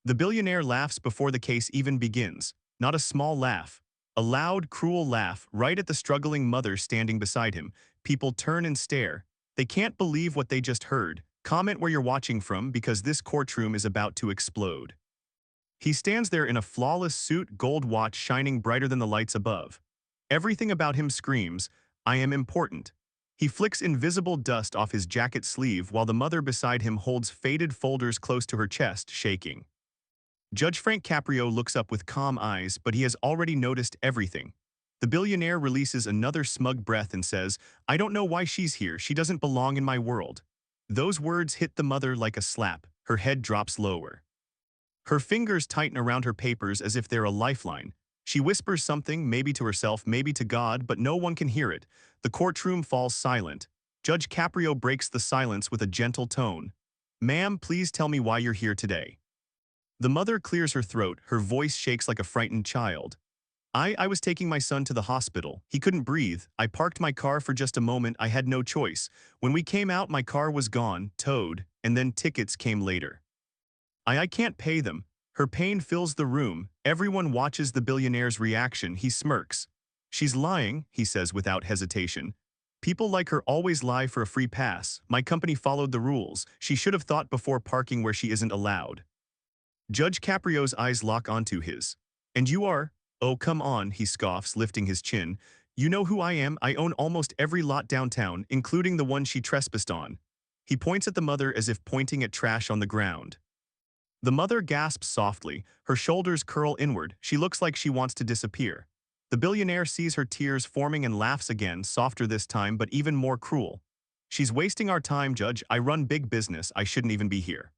The billionaire laughs before the case even begins. Not a small laugh. A loud, cruel laugh right at the struggling mother standing beside him. People turn and stare. They can't believe what they just heard. Comment where you're watching from because this courtroom is about to explode. He stands there in a flawless suit, gold watch shining brighter than the lights above. Everything about him screams, I am important. He flicks invisible dust off his jacket sleeve while the mother beside him holds faded folders close to her chest, shaking. Judge Frank Caprio looks up with calm eyes, but he has already noticed everything. The billionaire releases another smug breath and says, I don't know why she's here, she doesn't belong in my world. Those words hit the mother like a slap, her head drops lower. Her fingers tighten around her papers as if they're a lifeline. She whispers something, maybe to herself, maybe to God, but no one can hear it. The courtroom falls silent. Judge Caprio breaks the silence with a gentle tone. Ma'am, please tell me why you're here today. The mother clears her throat, her voice shakes like a frightened child. I was taking my son to the hospital. He couldn't breathe. I parked my car for just a moment. I had no choice. When we came out, my car was gone, towed, and then tickets came later. I can't pay them. Her pain fills the room. Everyone watches the billionaire's reaction. He smirks. She's lying, he says without hesitation. People like her always lie for a free pass. My company followed the rules. She should have thought before parking where she isn't allowed. Judge Caprio's eyes lock onto his. And you are? Oh, come on, he scoffs, lifting his chin. You know who I am. I own almost every lot downtown, including the one she trespassed on. He points at the mother as if pointing at trash on the ground. The mother gasps softly, her shoulders curl inward, she looks like she wants to disappear. The billionaire sees her tears forming and laughs again, softer this time but even more cruel. She's wasting our time, Judge. I run big business, I shouldn't even be here.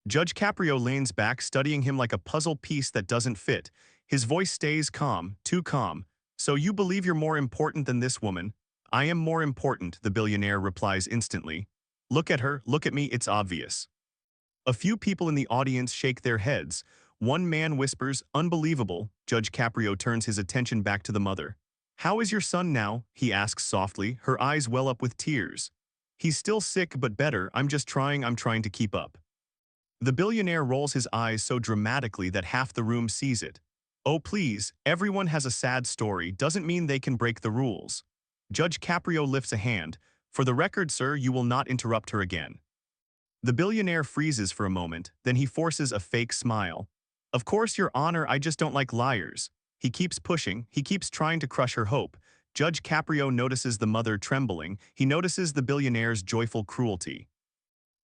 Judge Caprio leans back, studying him like a puzzle piece that doesn't fit. His voice stays calm, too calm. So you believe you're more important than this woman? I am more important, the billionaire replies instantly. Look at her, look at me, it's obvious. A few people in the audience shake their heads. One man whispers, unbelievable. Judge Caprio turns his attention back to the mother. How is your son now? He asks softly, her eyes well up with tears. He's still sick but better, I'm trying to keep up. The billionaire rolls his eyes so dramatically that half the room sees it. Oh please, everyone has a sad story, doesn't mean they can break the rules. Judge Caprio lifts a hand. For the record, sir, you will not interrupt her again. The billionaire freezes for a moment, then he forces a fake smile. Of course, Your Honor, I just don't like liars. He keeps pushing, he keeps trying to crush her hope. Judge Caprio notices the mother trembling, he notices the billionaire's joyful cruelty.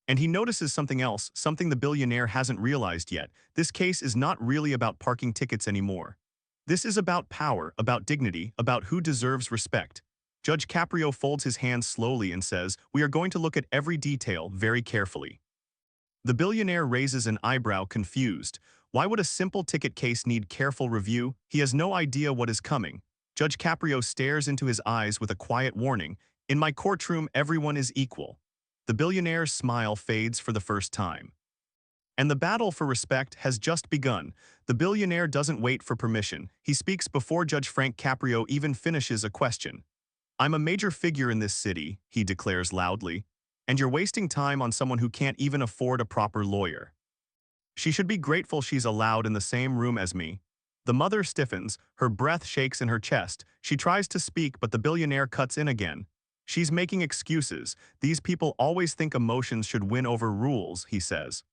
And he notices something else, something the billionaire hasn't realized yet. This case is not really about parking tickets anymore. This is about power, about dignity, about who deserves respect. Judge Caprio folds his hands slowly and says, we are going to look at every detail very carefully. The billionaire raises an eyebrow, confused. Why would a simple ticket case need careful review? He has no idea what is coming. Judge Caprio stares into his eyes with a quiet warning. In my courtroom, everyone is equal. The billionaire's smile fades for the first time. And the battle for respect has just begun. The billionaire doesn't wait for permission. He speaks before Judge Frank Caprio even finishes a question. I'm a major figure in this city, he declares loudly, and you're wasting time on someone who can't even afford a proper lawyer. She should be grateful she's allowed in the same room as me. The mother stiffens, her breath shakes in her chest. She tries to speak, but the billionaire cuts in again. She's making excuses. These people always think emotions should win over rules, he says.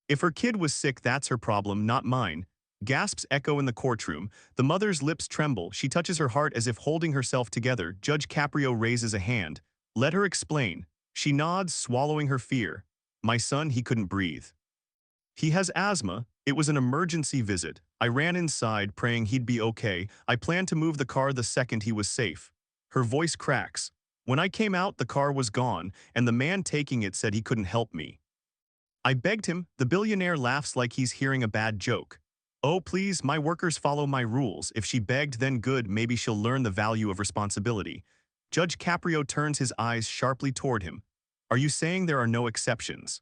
If her kid was sick, that's her problem, not mine. Gasps echo in the courtroom. The mother's lips tremble. She touches her heart as if holding herself together. Judge Caprio raises a hand. Let her explain. She nods, swallowing her fear. My son, he couldn't breathe. He has asthma. It was an emergency visit. I ran inside, praying he'd be okay. I planned to move the car the second he was safe. Her voice cracks. When I came out, the car was gone, and the man taking it said he couldn't help me. I begged him. The billionaire laughs like he's hearing a bad joke. Oh, please, my workers follow my rules. If she begged, then good, maybe she'll learn the value of responsibility. Judge Caprio turns his eyes sharply toward him. Are you saying there are no exceptions?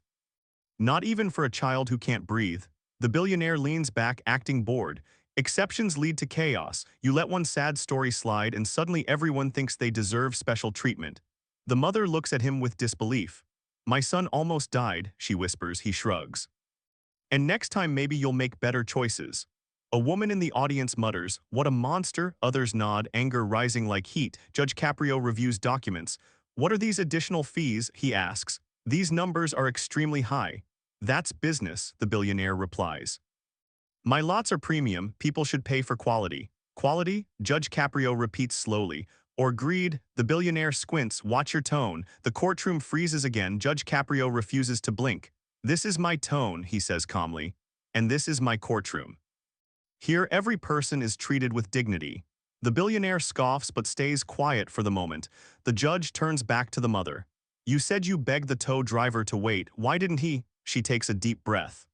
Not even for a child who can't breathe. The billionaire leans back, acting bored. Exceptions lead to chaos. You let one sad story slide and suddenly everyone thinks they deserve special treatment. The mother looks at him with disbelief. My son almost died, she whispers. He shrugs. And next time maybe you'll make better choices. A woman in the audience mutters, "What a monster," others nod, anger rising like heat. Judge Caprio reviews documents. "What are these additional fees?" he asks. "These numbers are extremely high." "That's business," the billionaire replies. "My lots are premium, people should pay for quality." "Quality?" Judge Caprio repeats slowly. "Or greed?" The billionaire squints. "Watch your tone." The courtroom freezes again. Judge Caprio refuses to blink. "This is my tone," he says calmly. "And this is my courtroom. Here every person is treated with dignity." The billionaire scoffs but stays quiet for the moment. The judge turns back to the mother. "You said you begged the tow driver to wait. Why didn't he?" She takes a deep breath.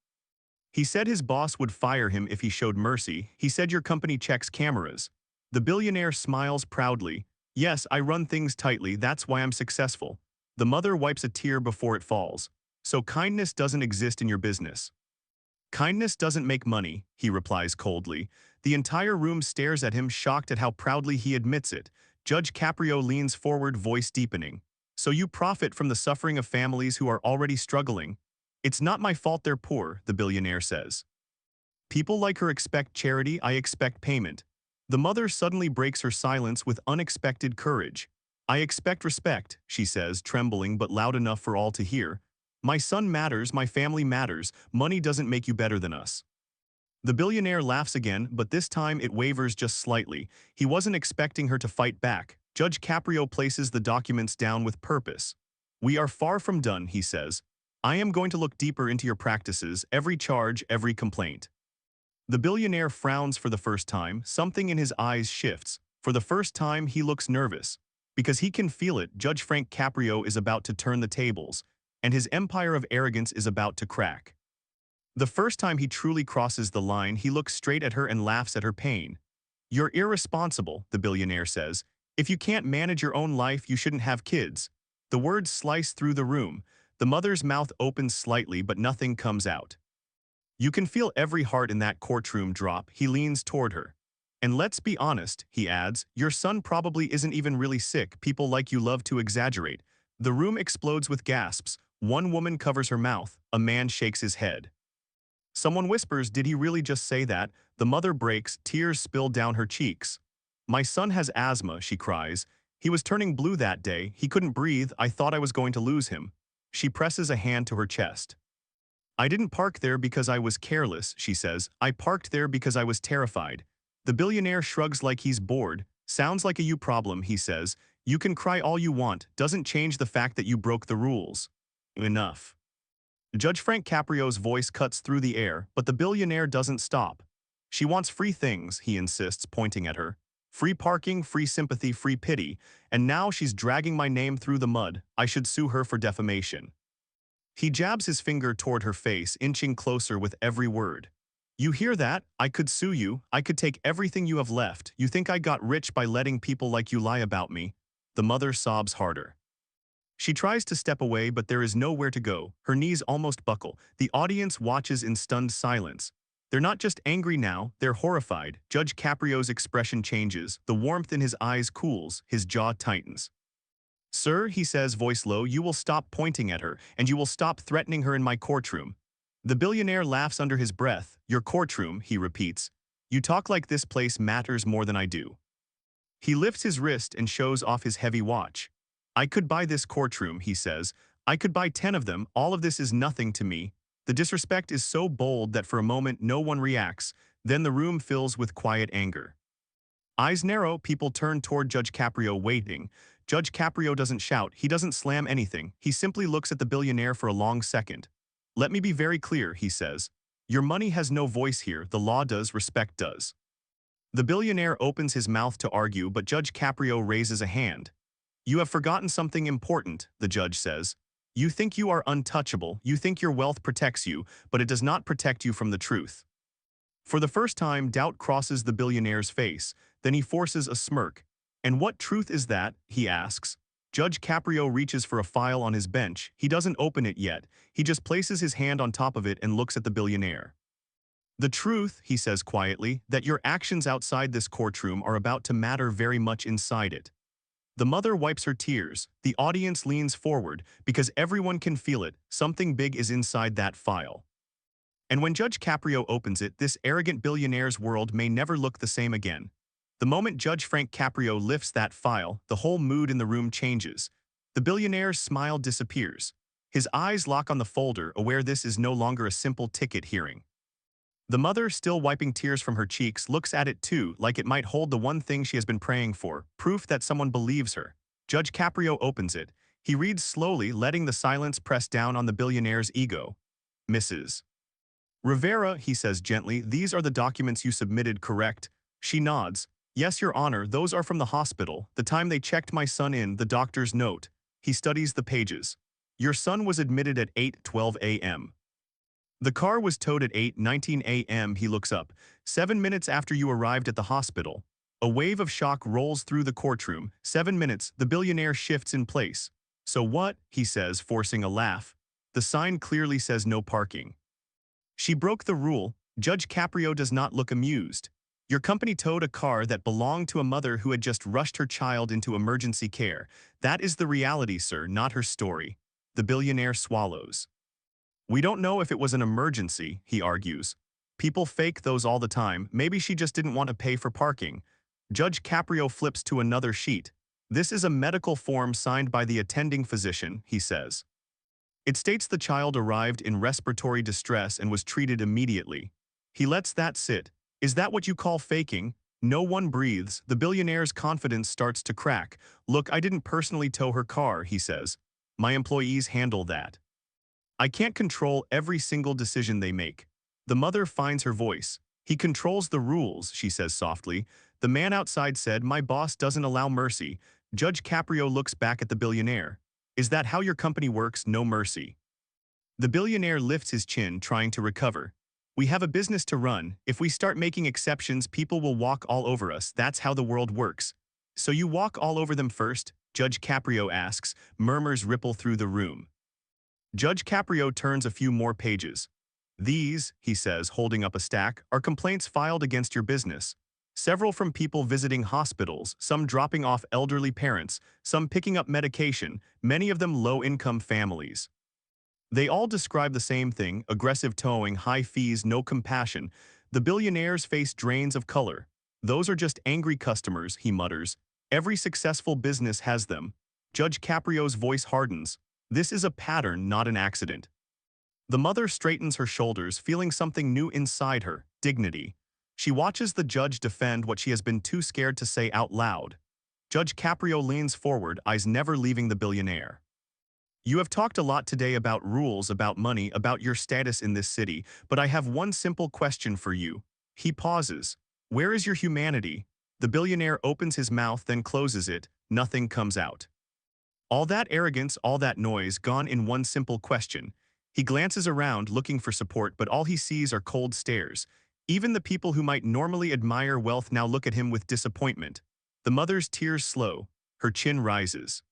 "He said his boss would fire him if he showed mercy. He said your company checks cameras." The billionaire smiles proudly. "Yes, I run things tightly, that's why I'm successful." The mother wipes a tear before it falls. "So kindness doesn't exist in your business?" "Kindness doesn't make money," he replies coldly. The entire room stares at him, shocked at how proudly he admits it. Judge Caprio leans forward, voice deepening. "So you profit from the suffering of families who are already struggling?" "It's not my fault they're poor," the billionaire says. "People like her expect charity, I expect payment." The mother suddenly breaks her silence with unexpected courage. "I expect respect," she says, trembling but loud enough for all to hear. "My son matters, my family matters, money doesn't make you better than us." The billionaire laughs again, but this time it wavers just slightly. He wasn't expecting her to fight back. Judge Caprio places the documents down with purpose. "We are far from done," he says. "I am going to look deeper into your practices, every charge, every complaint." The billionaire frowns for the first time. Something in his eyes shifts. For the first time, he looks nervous. Because he can feel it, Judge Frank Caprio is about to turn the tables, and his empire of arrogance is about to crack. The first time he truly crosses the line, he looks straight at her and laughs at her pain. "You're irresponsible," the billionaire says. "If you can't manage your own life, you shouldn't have kids." The words slice through the room. The mother's mouth opens slightly, but nothing comes out. You can feel every heart in that courtroom drop. He leans toward her. "And let's be honest," he adds, "your son probably isn't even really sick. People like you love to exaggerate." The room explodes with gasps. One woman covers her mouth. A man shakes his head. Someone whispers, "Did he really just say that?" The mother breaks, tears spill down her cheeks. "My son has asthma," she cries. "He was turning blue that day. He couldn't breathe. I thought I was going to lose him." She presses a hand to her chest. "I didn't park there because I was careless," she says. "I parked there because I was terrified." The billionaire shrugs like he's bored. "Sounds like a you problem," he says. "You can cry all you want. Doesn't change the fact that you broke the rules." Enough. Judge Frank Caprio's voice cuts through the air, but the billionaire doesn't stop. "She wants free things," he insists, pointing at her. "Free parking, free sympathy, free pity. And now she's dragging my name through the mud. I should sue her for defamation." He jabs his finger toward her face, inching closer with every word. "You hear that? I could sue you. I could take everything you have left. You think I got rich by letting people like you lie about me?" The mother sobs harder. She tries to step away, but there is nowhere to go. Her knees almost buckle. The audience watches in stunned silence. They're not just angry now, they're horrified. Judge Caprio's expression changes. The warmth in his eyes cools. His jaw tightens. "Sir," he says, voice low, "you will stop pointing at her, and you will stop threatening her in my courtroom." The billionaire laughs under his breath. "Your courtroom," he repeats. "You talk like this place matters more than I do." He lifts his wrist and shows off his heavy watch. "I could buy this courtroom," he says. "I could buy 10 of them. All of this is nothing to me." The disrespect is so bold that for a moment no one reacts. Then the room fills with quiet anger. Eyes narrow, people turn toward Judge Caprio, waiting. Judge Caprio doesn't shout, he doesn't slam anything, he simply looks at the billionaire for a long second. "Let me be very clear," he says. "Your money has no voice here, the law does, respect does." The billionaire opens his mouth to argue, but Judge Caprio raises a hand. "You have forgotten something important," the judge says. "You think you are untouchable, you think your wealth protects you, but it does not protect you from the truth." For the first time, doubt crosses the billionaire's face. Then he forces a smirk. "And what truth is that?" he asks. Judge Caprio reaches for a file on his bench. He doesn't open it yet. He just places his hand on top of it and looks at the billionaire. "The truth," he says quietly, "that your actions outside this courtroom are about to matter very much inside it." The mother wipes her tears. The audience leans forward because everyone can feel it. Something big is inside that file. And when Judge Caprio opens it, this arrogant billionaire's world may never look the same again. The moment Judge Frank Caprio lifts that file, the whole mood in the room changes. The billionaire's smile disappears. His eyes lock on the folder, aware this is no longer a simple ticket hearing. The mother, still wiping tears from her cheeks, looks at it too, like it might hold the one thing she has been praying for, proof that someone believes her. Judge Caprio opens it. He reads slowly, letting the silence press down on the billionaire's ego. Mrs. Rivera, he says gently, these are the documents you submitted, correct? She nods. Yes, Your Honor, those are from the hospital. The time they checked my son in, the doctor's note. He studies the pages. Your son was admitted at 8:12 a.m. The car was towed at 8:19 a.m. He looks up. 7 minutes after you arrived at the hospital. A wave of shock rolls through the courtroom. 7 minutes, the billionaire shifts in place. So what? He says, forcing a laugh. The sign clearly says no parking. She broke the rule. Judge Caprio does not look amused. Your company towed a car that belonged to a mother who had just rushed her child into emergency care. That is the reality, sir, not her story. The billionaire swallows. We don't know if it was an emergency, he argues. People fake those all the time. Maybe she just didn't want to pay for parking. Judge Caprio flips to another sheet. This is a medical form signed by the attending physician, he says. It states the child arrived in respiratory distress and was treated immediately. He lets that sit. Is that what you call faking? No one breathes. The billionaire's confidence starts to crack. Look, I didn't personally tow her car, he says. My employees handle that. I can't control every single decision they make. The mother finds her voice. He controls the rules, she says softly. The man outside said, my boss doesn't allow mercy. Judge Caprio looks back at the billionaire. Is that how your company works? No mercy. The billionaire lifts his chin, trying to recover. We have a business to run. If we start making exceptions, people will walk all over us. That's how the world works. So you walk all over them first? Judge Caprio asks. Murmurs ripple through the room. Judge Caprio turns a few more pages. These, he says, holding up a stack, are complaints filed against your business. Several from people visiting hospitals, some dropping off elderly parents, some picking up medication, many of them low-income families. They all describe the same thing: aggressive towing, high fees, no compassion. The billionaire's face drains of color. Those are just angry customers, he mutters. Every successful business has them. Judge Caprio's voice hardens. This is a pattern, not an accident. The mother straightens her shoulders, feeling something new inside her: dignity. She watches the judge defend what she has been too scared to say out loud. Judge Caprio leans forward, eyes never leaving the billionaire. You have talked a lot today about rules, about money, about your status in this city, but I have one simple question for you. He pauses. Where is your humanity? The billionaire opens his mouth, then closes it. Nothing comes out. All that arrogance, all that noise, gone in one simple question. He glances around, looking for support, but all he sees are cold stares. Even the people who might normally admire wealth now look at him with disappointment. The mother's tears slow. Her chin rises.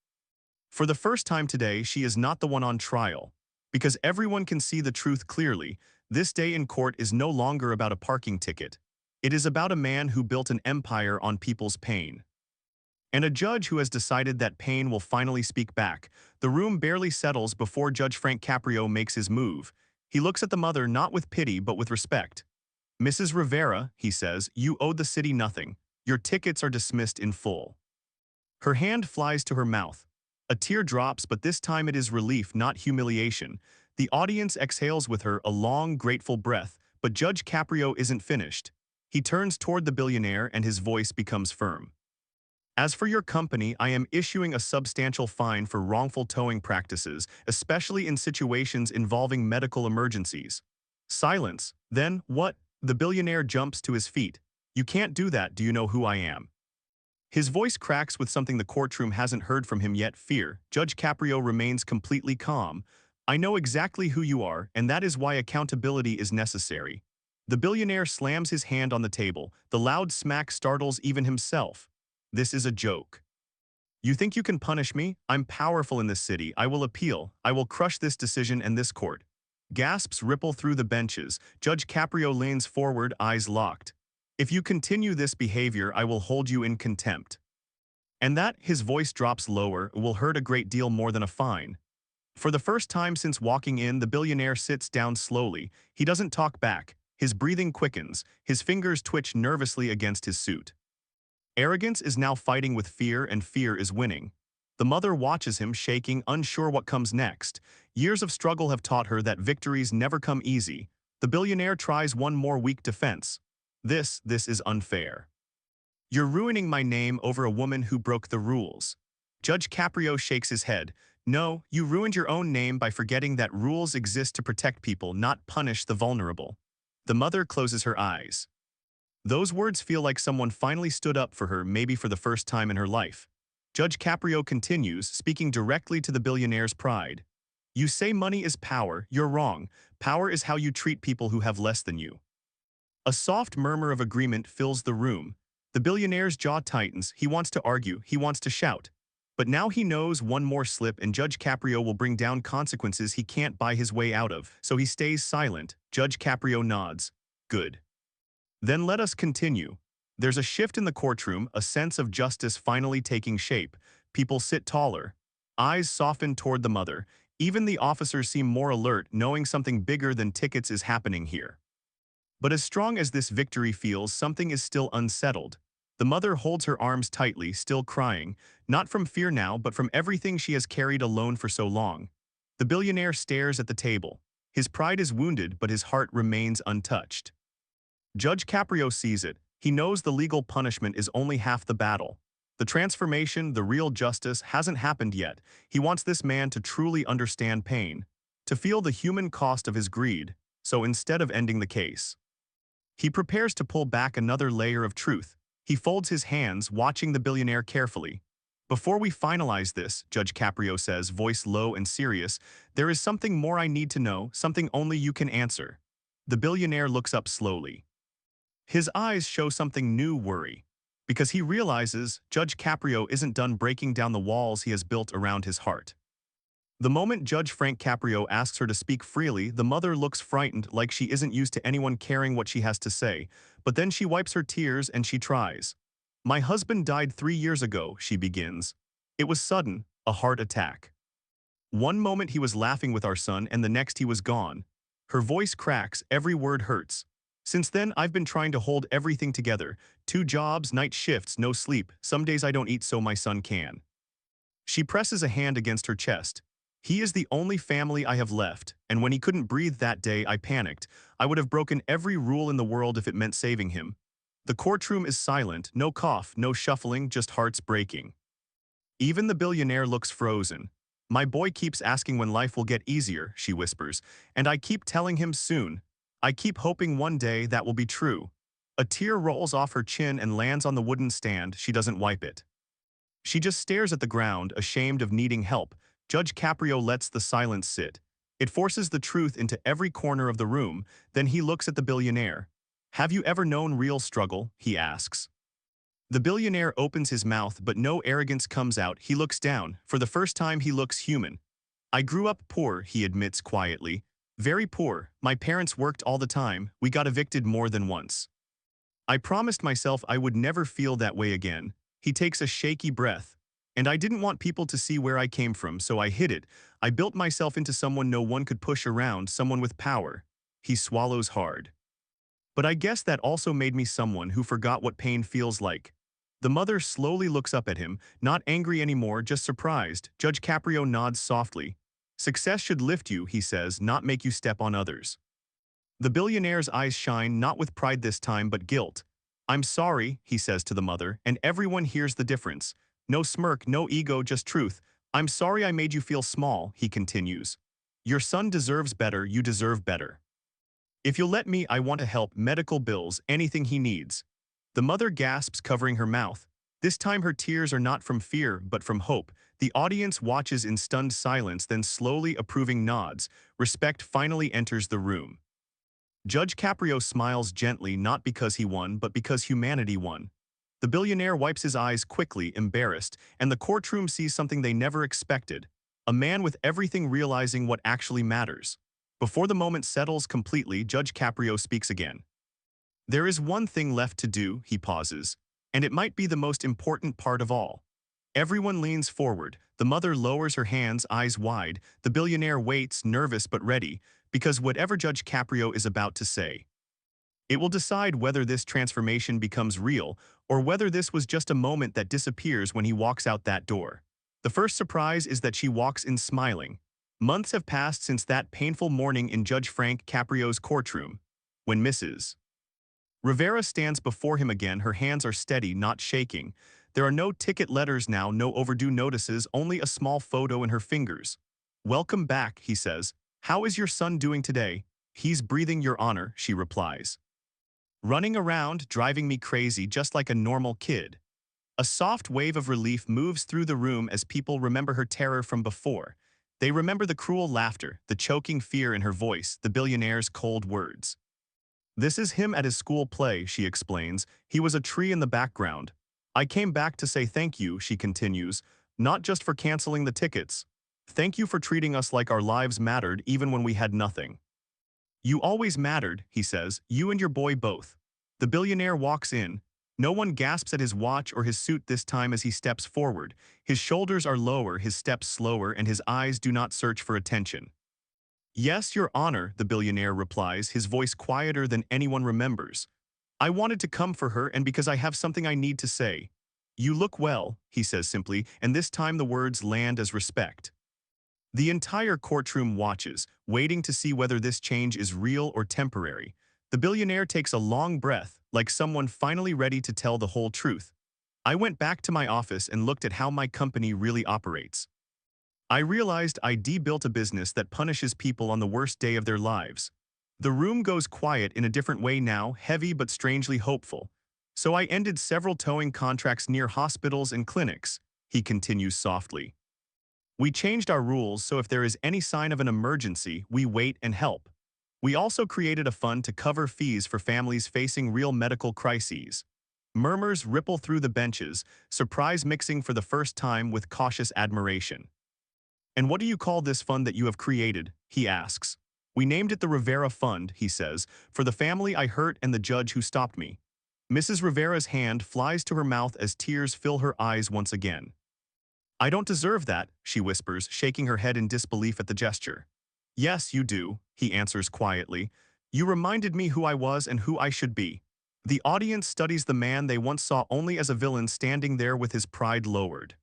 For the first time today, she is not the one on trial. Because everyone can see the truth clearly, this day in court is no longer about a parking ticket. It is about a man who built an empire on people's pain. And a judge who has decided that pain will finally speak back. The room barely settles before Judge Frank Caprio makes his move. He looks at the mother not with pity but with respect. Mrs. Rivera, he says, you owe the city nothing. Your tickets are dismissed in full. Her hand flies to her mouth. A tear drops, but this time it is relief, not humiliation. The audience exhales with her, a long, grateful breath, but Judge Caprio isn't finished. He turns toward the billionaire and his voice becomes firm. As for your company, I am issuing a substantial fine for wrongful towing practices, especially in situations involving medical emergencies. Silence. Then, what? The billionaire jumps to his feet. You can't do that. Do you know who I am? His voice cracks with something the courtroom hasn't heard from him yet: fear. Judge Caprio remains completely calm. I know exactly who you are, and that is why accountability is necessary. The billionaire slams his hand on the table. The loud smack startles even himself. This is a joke. You think you can punish me? I'm powerful in this city. I will appeal. I will crush this decision and this court. Gasps ripple through the benches. Judge Caprio leans forward, eyes locked. If you continue this behavior, I will hold you in contempt. And that, his voice drops lower, will hurt a great deal more than a fine. For the first time since walking in, the billionaire sits down slowly. He doesn't talk back. His breathing quickens. His fingers twitch nervously against his suit. Arrogance is now fighting with fear, and fear is winning. The mother watches him, shaking, unsure what comes next. Years of struggle have taught her that victories never come easy. The billionaire tries one more weak defense. This is unfair. You're ruining my name over a woman who broke the rules. Judge Caprio shakes his head. No, you ruined your own name by forgetting that rules exist to protect people, not punish the vulnerable. The mother closes her eyes. Those words feel like someone finally stood up for her, maybe for the first time in her life. Judge Caprio continues, speaking directly to the billionaire's pride. You say money is power. You're wrong. Power is how you treat people who have less than you. A soft murmur of agreement fills the room. The billionaire's jaw tightens. He wants to argue. He wants to shout. But now he knows one more slip and Judge Caprio will bring down consequences he can't buy his way out of, so he stays silent. Judge Caprio nods. Good. Then let us continue. There's a shift in the courtroom, a sense of justice finally taking shape. People sit taller. Eyes soften toward the mother. Even the officers seem more alert, knowing something bigger than tickets is happening here. But as strong as this victory feels, something is still unsettled. The mother holds her arms tightly, still crying, not from fear now, but from everything she has carried alone for so long. The billionaire stares at the table. His pride is wounded, but his heart remains untouched. Judge Caprio sees it. He knows the legal punishment is only half the battle. The transformation, the real justice, hasn't happened yet. He wants this man to truly understand pain, to feel the human cost of his greed, so instead of ending the case, he prepares to pull back another layer of truth. He folds his hands, watching the billionaire carefully. Before we finalize this, Judge Caprio says, voice low and serious, there is something more I need to know, something only you can answer. The billionaire looks up slowly. His eyes show something new, worry, because he realizes Judge Caprio isn't done breaking down the walls he has built around his heart. The moment Judge Frank Caprio asks her to speak freely, the mother looks frightened, like she isn't used to anyone caring what she has to say, but then she wipes her tears and she tries. My husband died 3 years ago, she begins. It was sudden, a heart attack. One moment he was laughing with our son and the next he was gone. Her voice cracks, every word hurts. Since then, I've been trying to hold everything together. 2 jobs, night shifts, no sleep. Some days I don't eat so my son can. She presses a hand against her chest. He is the only family I have left, and when he couldn't breathe that day, I panicked. I would have broken every rule in the world if it meant saving him. The courtroom is silent, no cough, no shuffling, just hearts breaking. Even the billionaire looks frozen. My boy keeps asking when life will get easier, she whispers, and I keep telling him soon. I keep hoping one day that will be true. A tear rolls off her chin and lands on the wooden stand. She doesn't wipe it. She just stares at the ground, ashamed of needing help. Judge Caprio lets the silence sit. It forces the truth into every corner of the room. Then he looks at the billionaire. Have you ever known real struggle? He asks. The billionaire opens his mouth, but no arrogance comes out. He looks down. For the first time, he looks human. I grew up poor, he admits quietly. Very poor. My parents worked all the time. We got evicted more than once. I promised myself I would never feel that way again. He takes a shaky breath. And I didn't want people to see where I came from, so I hid it. I built myself into someone no one could push around, someone with power. He swallows hard. But I guess that also made me someone who forgot what pain feels like. The mother slowly looks up at him, not angry anymore, just surprised. Judge Caprio nods softly. Success should lift you, he says, not make you step on others. The billionaire's eyes shine, not with pride this time, but guilt. I'm sorry, he says to the mother, and everyone hears the difference. No smirk, no ego, just truth. I'm sorry I made you feel small, he continues. Your son deserves better, you deserve better. If you'll let me, I want to help, medical bills, anything he needs. The mother gasps, covering her mouth. This time her tears are not from fear, but from hope. The audience watches in stunned silence, then slowly approving nods. Respect finally enters the room. Judge Caprio smiles gently, not because he won, but because humanity won. The billionaire wipes his eyes quickly, embarrassed, and the courtroom sees something they never expected. A man with everything realizing what actually matters. Before the moment settles completely, Judge Caprio speaks again. There is one thing left to do, he pauses, and it might be the most important part of all. Everyone leans forward. The The mother lowers her hands, eyes wide. The billionaire waits, nervous but ready, because whatever Judge Caprio is about to say, it will decide whether this transformation becomes real or whether this was just a moment that disappears when he walks out that door. The first surprise is that she walks in smiling. Months have passed since that painful morning in Judge Frank Caprio's courtroom, when Mrs. Rivera stands before him again. Her hands are steady, not shaking. There are no ticket letters now, no overdue notices, only a small photo in her fingers. "Welcome back," he says. "How is your son doing today?" "He's breathing, Your Honor," she replies. "Running around, driving me crazy, just like a normal kid." A soft wave of relief moves through the room as people remember her terror from before. They remember the cruel laughter, the choking fear in her voice, the billionaire's cold words. "This is him at his school play," she explains. "He was a tree in the background. I came back to say thank you," she continues, "not just for canceling the tickets. Thank you for treating us like our lives mattered even when we had nothing." "You always mattered," he says, "you and your boy both." The billionaire walks in. No one gasps at his watch or his suit this time as he steps forward. His shoulders are lower, his steps slower, and his eyes do not search for attention. "Yes, Your Honor," the billionaire replies, his voice quieter than anyone remembers. "I wanted to come for her and because I have something I need to say." "You look well," he says simply, and this time the words land as respect. The entire courtroom watches, waiting to see whether this change is real or temporary. The billionaire takes a long breath, like someone finally ready to tell the whole truth. "I went back to my office and looked at how my company really operates. I realized I built a business that punishes people on the worst day of their lives." The room goes quiet in a different way now, heavy but strangely hopeful. "So I ended several towing contracts near hospitals and clinics," he continues softly. "We changed our rules so if there is any sign of an emergency, we wait and help. We also created a fund to cover fees for families facing real medical crises." Murmurs ripple through the benches, surprise mixing for the first time with cautious admiration. "And what do you call this fund that you have created?" he asks. "We named it the Rivera Fund," he says, "for the family I hurt and the judge who stopped me." Mrs. Rivera's hand flies to her mouth as tears fill her eyes once again. "I don't deserve that," she whispers, shaking her head in disbelief at the gesture. "Yes, you do," he answers quietly. "You reminded me who I was and who I should be." The audience studies the man they once saw only as a villain standing there with his pride lowered.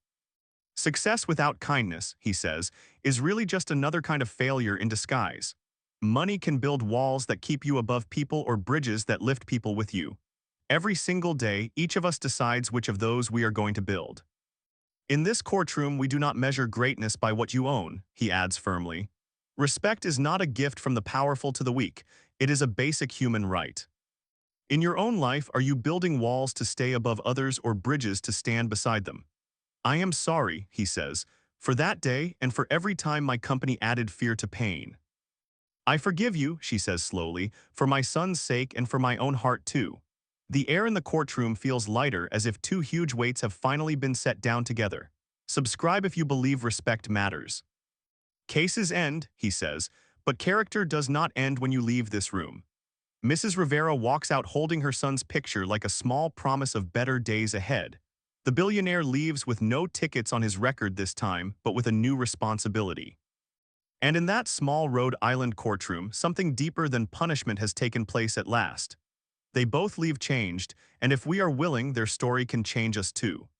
"Success without kindness," he says, "is really just another kind of failure in disguise. Money can build walls that keep you above people or bridges that lift people with you. Every single day, each of us decides which of those we are going to build. In this courtroom, we do not measure greatness by what you own," he adds firmly. "Respect is not a gift from the powerful to the weak. It is a basic human right. In your own life, are you building walls to stay above others or bridges to stand beside them?" "I am sorry," he says, "for that day and for every time my company added fear to pain." "I forgive you," she says slowly, "for my son's sake and for my own heart too." The air in the courtroom feels lighter as if two huge weights have finally been set down together. "Subscribe if you believe respect matters." "Cases end," he says, "but character does not end when you leave this room." Mrs. Rivera walks out holding her son's picture like a small promise of better days ahead. The billionaire leaves with no tickets on his record this time, but with a new responsibility. And in that small Rhode Island courtroom, something deeper than punishment has taken place at last. They both leave changed, and if we are willing, their story can change us too.